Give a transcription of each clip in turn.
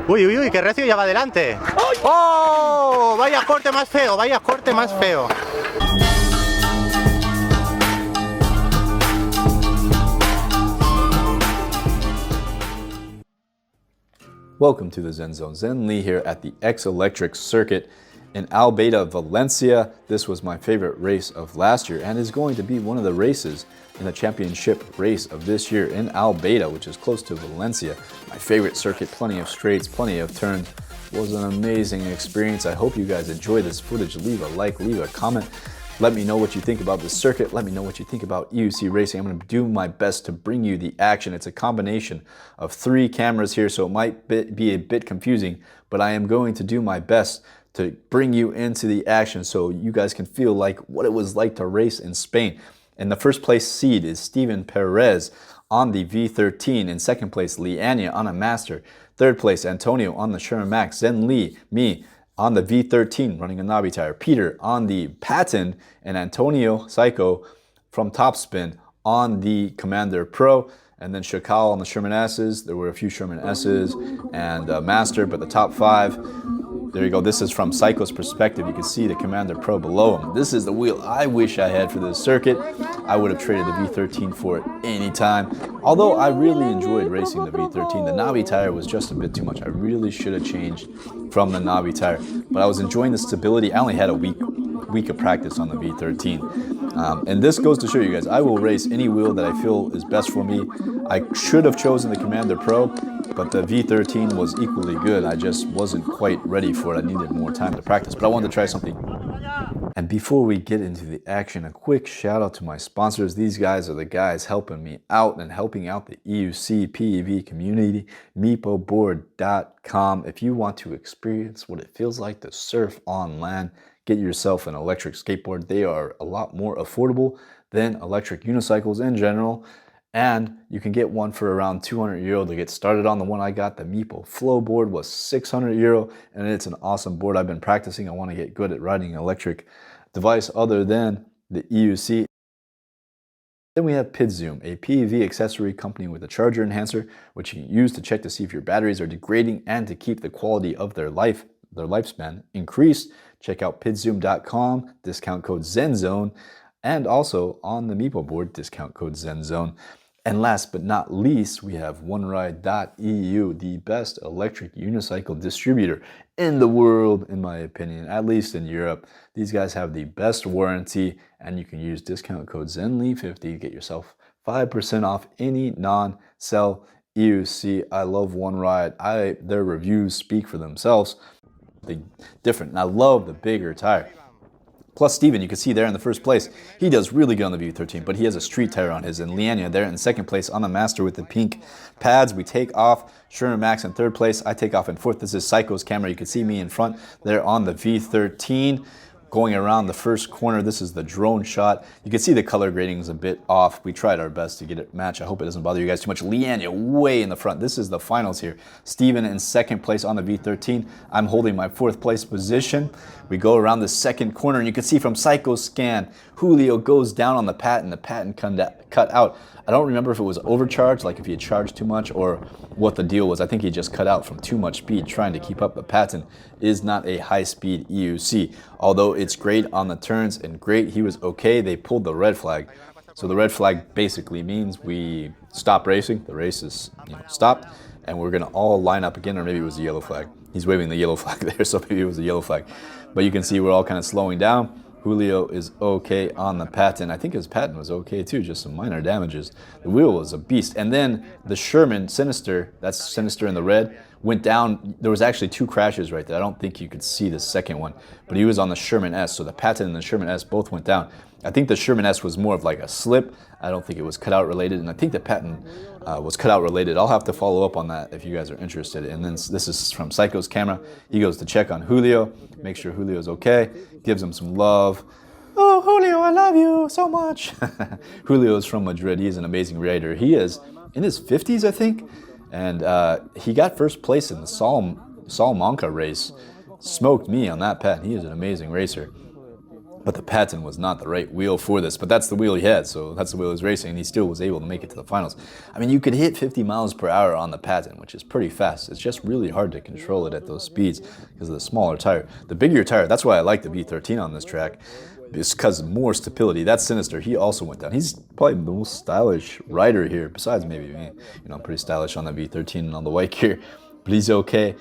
Uy, uy, uy, que Recio ya va adelante. ¡Oh! Vaya corte más feo, vaya corte más feo. Welcome to the Zen Zone. Zen Lee here at the Xelectric circuit in Albaida, Valencia. This was my favorite race of last year and is going to be one of the races in the championship race of this year in Albaida, which is close to Valencia. My favorite circuit, plenty of straights, plenty of turns. It was an amazing experience. I hope you guys enjoy this footage. Leave a like, leave a comment. Let me know what you think about the circuit. Let me know what you think about EUC racing. I'm going to do my best to bring you the action. It's a combination of 3 cameras here, so it might be a bit confusing, but I am going to do my best to bring you into the action so you guys can feel like what it was like to race in Spain. And the first place seed is Steven Perez on the V13. In second place, Leania on a Master. Third place, Antonio on the Sherman Max. Zen Lee, me, on the V13 running a knobby tire, Peter on the Patton, and Antonio Psycho from Topspin on the Commander Pro, and then Shakal on the Sherman S's. There were a few Sherman S's and Master, but the top 5, there you go. This is from Psycho's perspective. You can see the Commander Pro below him. This is the wheel I wish I had for this circuit. I would have traded the V13 for it anytime. Although I really enjoyed racing the V13, the knobby tire was just a bit too much. I really should have changed from the knobby tire, but I was enjoying the stability. I only had a week of practice on the V13. And this goes to show you guys, I will race any wheel that I feel is best for me. I should have chosen the Commander Pro, but the V13 was equally good. I just wasn't quite ready for it. I needed more time to practice, but I wanted to try something. And before we get into the action, a quick shout out to my sponsors. These guys are the guys helping me out and helping out the EUC PEV community, meepoboard.com. If you want to experience what it feels like to surf on land, get yourself an electric skateboard. They are a lot more affordable than electric unicycles in general. And you can get one for around 200 euro to get started on. The one I got, the Meepo Flow board, was 600 euro, and it's an awesome board. I've been practicing. I want to get good at riding an electric device other than the EUC. Then we have PidZoom, a PEV accessory company with a charger enhancer, which you can use to check to see if your batteries are degrading and to keep the quality of their lifespan increased. Check out pidzoom.com, discount code ZENZONE, and also on the Meepo board, discount code ZENZONE. And last but not least, we have OneRide.eu, the best electric unicycle distributor in the world, in my opinion, at least in Europe. These guys have the best warranty, and you can use discount code ZENLEE50 to get yourself 5% off any non-cell EUC. I love OneRide. Their reviews speak for themselves. They're different, and I love the bigger tire. Plus Steven, you can see there in the first place, he does really good on the V13, but he has a street tire on his. And Leania there in second place on the Master with the pink pads. We take off. Sherman Max in third place. I take off in fourth. This is Psycho's camera. You can see me in front there on the V13. Going around the first corner, this is the drone shot. You can see the color grading is a bit off. We tried our best to get it matched. I hope it doesn't bother you guys too much. Leania way in the front. This is the finals here. Steven in second place on the V13. I'm holding my fourth place position. We go around the second corner, and you can see from Psycho's scan, Julio goes down on the patent. The patent cut out. I don't remember if it was overcharged, like if he had charged too much, or what the deal was. I think he just cut out from too much speed trying to keep up. The patent is not a high-speed EUC. Although it's great on the turns and great, he was okay. They pulled the red flag. So the red flag basically means we stop racing. The race is stopped, and we're going to all line up again, or maybe it was a yellow flag. He's waving the yellow flag there, so maybe it was a yellow flag. But you can see we're all kind of slowing down. Julio is okay on the patent. I think his patent was okay too, just some minor damages. The wheel was a beast. And then the Sherman Sinister, that's Sinister in the red, went down. There was actually 2 crashes right there. I don't think you could see the second one, but he was on the Sherman S. So the patent and the Sherman S both went down. I think the Sherman S was more of like a slip. I don't think it was cutout related, and I think the patent was cutout related. I'll have to follow up on that if you guys are interested. And then this is from Psycho's camera. He goes to check on Julio, make sure Julio's okay, gives him some love. Oh, Julio, I love you so much. Julio is from Madrid. He is an amazing rider. He is in his 50s, I think, and he got first place in the Salamanca race. Smoked me on that patent. He is an amazing racer. But the patent was not the right wheel for this, but that's the wheel he had, so that's the wheel he was racing, and he still was able to make it to the finals. I mean, you could hit 50 miles per hour on the patent, which is pretty fast. It's just really hard to control it at those speeds because of the smaller tire. The bigger tire, that's why I like the V13 on this track, is because more stability. That's Sinister. He also went down. He's probably the most stylish rider here, besides maybe me. You know, I'm pretty stylish on the V13 and on the white gear, but he's okay.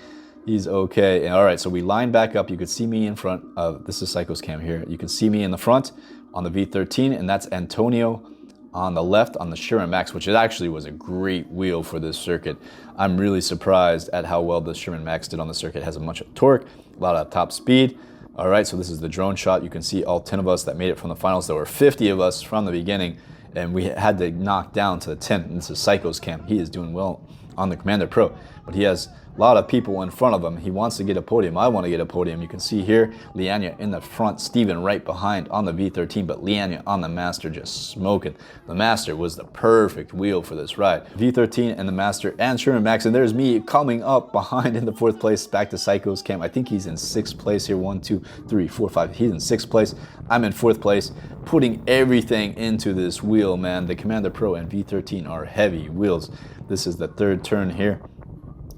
He's okay. And all right, so we line back up. You could see me in front of, this is Psycho's cam here. You can see me in the front on the V13, and that's Antonio on the left on the Sherman Max, which it actually was a great wheel for this circuit. I'm really surprised at how well the Sherman Max did on the circuit. It has a bunch of torque, a lot of top speed. All right, so this is the drone shot. You can see all 10 of us that made it from the finals. There were 50 of us from the beginning, and we had to knock down to the 10. And this is Psycho's cam. He is doing well on the Commander Pro, but he has a lot of people in front of him. He wants to get a podium. I want to get a podium. You can see here, Lianya in the front, Steven right behind on the V13, but Lianya on the Master just smoking. The Master was the perfect wheel for this ride. V13 and the Master and Sherman Max, and there's me coming up behind in the 4th place, back to Psycho's cam. I think he's in 6th place here. 1, 2, 3, 4, 5. He's in 6th place. I'm in 4th place, putting everything into this wheel, man. The Commander Pro and V13 are heavy wheels. This is the 3rd turn here.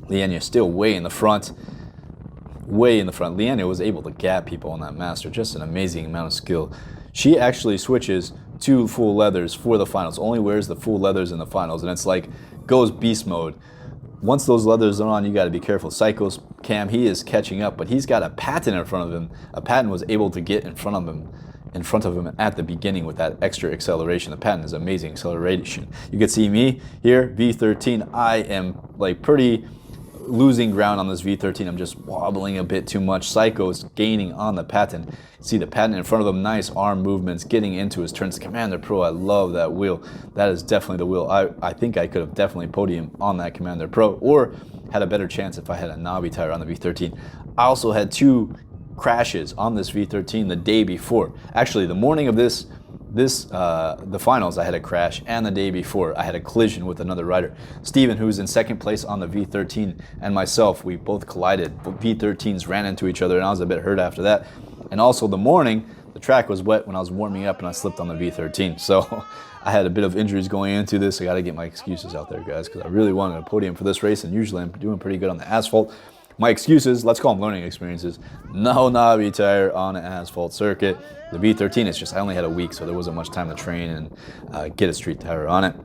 Lianya still way in the front. Way in the front. Lianya was able to gap people on that Master. Just an amazing amount of skill. She actually switches to full leathers for the finals. Only wears the full leathers in the finals. And it's like, goes beast mode. Once those leathers are on, you got to be careful. Psycho's cam, he is catching up, but he's got a patent in front of him. A patent was able to get in front of him at the beginning with that extra acceleration. The patent is amazing acceleration. You can see me here, V13. I am like pretty losing ground on this V13. I'm just wobbling a bit too much. Psycho's gaining on the patent. See the patent in front of him. Nice arm movements, getting into his turns. Commander Pro, I love that wheel. That is definitely the wheel. I think I could have definitely podiumed on that Commander Pro, or had a better chance if I had a knobby tire on the V13. I also had 2 crashes on this V13 the day before. Actually, the morning of the finals, I had a crash, and the day before I had a collision with another rider. Steven, who's in 2nd place on the V13, and myself, we both collided. V13s ran into each other, and I was a bit hurt after that. And also the morning, the track was wet when I was warming up, and I slipped on the V13. So I had a bit of injuries going into this. I got to get my excuses out there, guys, because I really wanted a podium for this race, and usually I'm doing pretty good on the asphalt. My excuses, let's call them learning experiences. No knobby tire on an asphalt circuit. The V13, it's just I only had a week, so there wasn't much time to train and get a street tire on it.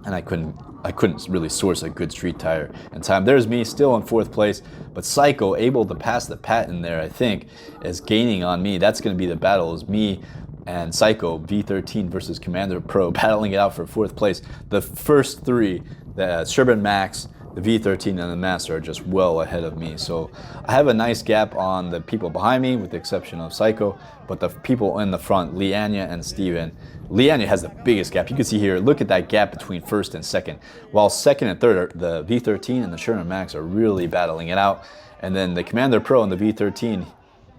And I couldn't really source a good street tire in time. There's me still in 4th place, but Psycho able to pass the patent there, I think, is gaining on me. That's going to be the battle, is me and Psycho, V13 versus Commander Pro, battling it out for 4th place. The first 3, the Sherman Max, the V13 and the Master, are just well ahead of me. So I have a nice gap on the people behind me, with the exception of Psycho, but the people in the front, Lianya and Steven. Lianya has the biggest gap. You can see here, look at that gap between 1st and 2nd. While 2nd and 3rd, the V13 and the Sherman Max are really battling it out. And then the Commander Pro and the V13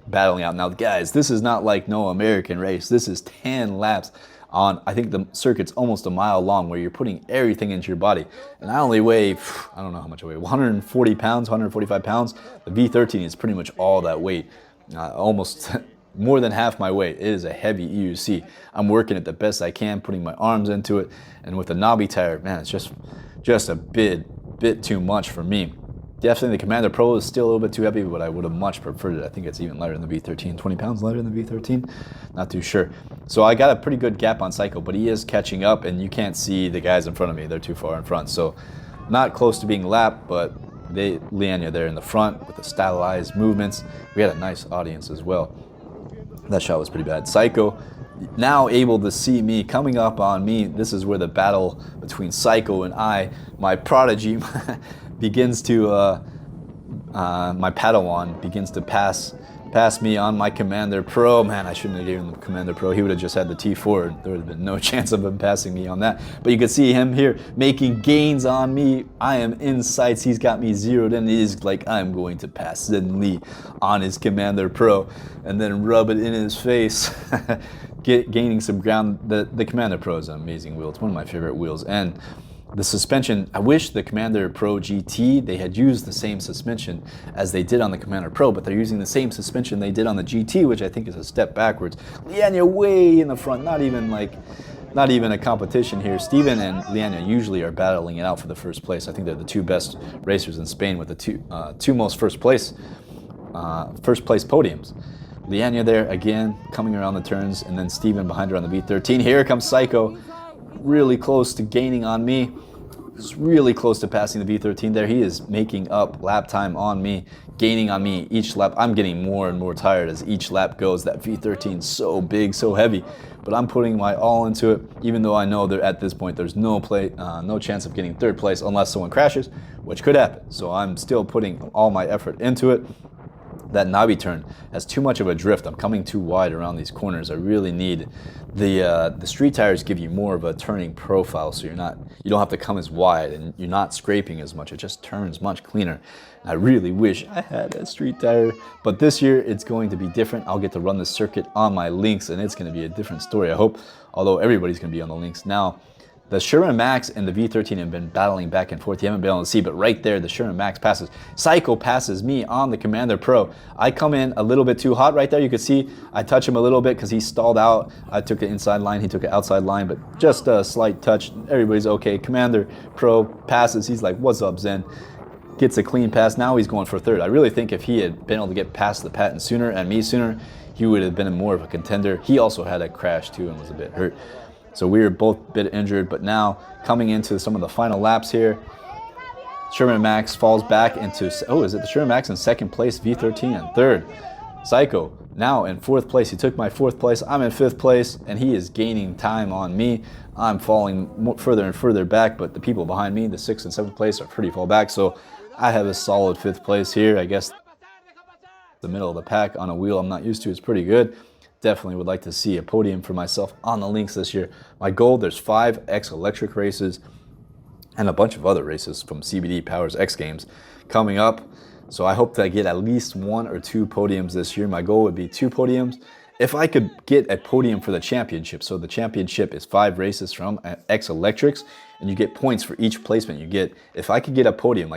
battling out. Now, guys, this is not like no American race. This is 10 laps on, I think the circuit's almost a mile long, where you're putting everything into your body. And I only weigh, I don't know how much I weigh, 140 pounds, 145 pounds. The V13 is pretty much all that weight, almost more than half my weight. It is a heavy EUC. I'm working it the best I can, putting my arms into it. And with a knobby tire, man, it's just a bit too much for me. Definitely the Commander Pro is still a little bit too heavy, but I would have much preferred it. I think it's even lighter than the V13, 20 pounds lighter than the V13. Not too sure. So I got a pretty good gap on Psycho, but he is catching up, and you can't see the guys in front of me. They're too far in front. So not close to being lapped, but Lianya there in the front with the stylized movements. We had a nice audience as well. That shot was pretty bad. Psycho now able to see me coming up on me. This is where the battle between Psycho and I, my prodigy, begins to, my Padawan begins to pass me on my Commander Pro. Man, I shouldn't have given him the Commander Pro. He would have just had the T4. There would have been no chance of him passing me on that. But you can see him here making gains on me. I am in sights. He's got me zeroed in. It is like I'm going to pass Zen Lee on his Commander Pro and then rub it in his face. Gaining some ground. The Commander Pro is an amazing wheel. It's one of my favorite wheels. And The suspension, I wish the Commander Pro GT, they had used the same suspension as they did on the Commander Pro, but they're using the same suspension they did on the GT, which I think is a step backwards. Lianya way in the front, not even a competition here. Steven and Lianya usually are battling it out for the first place. I think they're the two best racers in Spain with the two most first place podiums. Lianya there again, coming around the turns, and then Steven behind her on the V13. Here comes Psycho, really close to gaining on me. He's really close to passing the V13 there. He is making up lap time on me, gaining on me each lap. I'm getting more and more tired as each lap goes. That V13 is so big, so heavy, but I'm putting my all into it, even though I know that at this point there's no chance of getting third place unless someone crashes, which could happen. So I'm still putting all my effort into it. That Navi turn has too much of a drift. I'm coming too wide around these corners. I really need the street tires give you more of a turning profile, so you don't have to come as wide and you're not scraping as much. It just turns much cleaner. I really wish I had a street tire, but this year it's going to be different. I'll get to run the circuit on my links, and it's going to be a different story, I hope, although everybody's going to be on the links now. The Sherman Max and the V13 have been battling back and forth. You haven't been able to see, but right there, the Sherman Max passes. Psycho passes me on the Commander Pro. I come in a little bit too hot right there. You can see I touch him a little bit because he stalled out. I took the inside line, he took an outside line, but just a slight touch. Everybody's okay. Commander Pro passes. He's like, what's up, Zen? Gets a clean pass. Now he's going for third. I really think if he had been able to get past the patent sooner and me sooner, he would have been more of a contender. He also had a crash too and was a bit hurt. So we were both a bit injured, but now coming into some of the final laps here, Sherman Max falls back into, is it the Sherman Max in second place, V13 in third. Psycho now in fourth place. He took my fourth place. I'm in fifth place, and he is gaining time on me. I'm falling further and further back, but the people behind me, the sixth and seventh place, are pretty far back. So I have a solid fifth place here. I guess the middle of the pack on a wheel I'm not used to is pretty good. Definitely would like to see a podium for myself on the links this year. My goal, there's 5 ex.Electric races and a bunch of other races from CBD Powers X Games coming up. So I hope that I get at least 1 or 2 podiums this year. My goal would be 2 podiums. If I could get a podium for the championship, so the championship is 5 races from ex.Electrics, and you get points for each placement you get. If I could get a podium,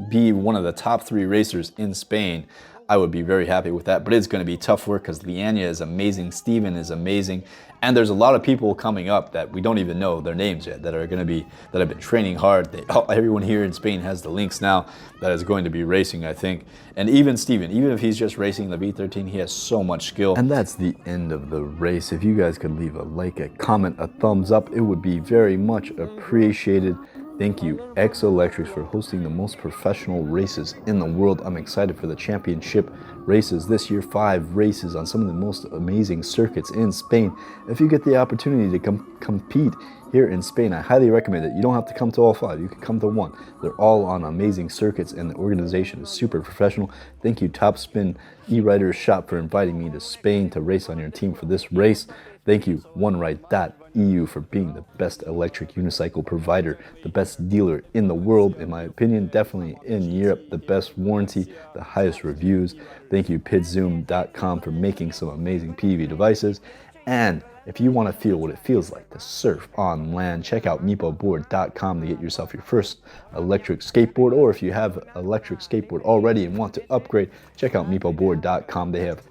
be one of the top 3 racers in Spain, I would be very happy with that, but it's going to be tough work because Lianya is amazing, Steven is amazing, and there's a lot of people coming up that we don't even know their names yet that have been training hard. Everyone here in Spain has the links now that is going to be racing, I think. And even Steven, even if he's just racing the V13, he has so much skill. And that's the end of the race. If you guys could leave a like, a comment, a thumbs up, it would be very much appreciated. Thank you, ex.Electrics, for hosting the most professional races in the world. I'm excited for the championship races this year. 5 races on some of the most amazing circuits in Spain. If you get the opportunity to compete here in Spain, I highly recommend it. You don't have to come to all 5. You can come to 1. They're all on amazing circuits, and the organization is super professional. Thank you, Top Spin E-Riders Shop, for inviting me to Spain to race on your team for this race. Thank you, OneRide.eu, for being the best electric unicycle provider, the best dealer in the world, in my opinion, definitely in Europe, the best warranty, the highest reviews. Thank you, PidZoom.com, for making some amazing PV devices. And if you want to feel what it feels like to surf on land, check out MeepoBoard.com to get yourself your first electric skateboard. Or if you have an electric skateboard already and want to upgrade, check out MeepoBoard.com. They have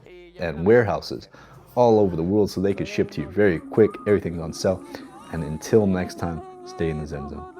warehouses all over the world so they could ship to you very quick. Everything's on sale. And until next time, stay in the Zen Zone.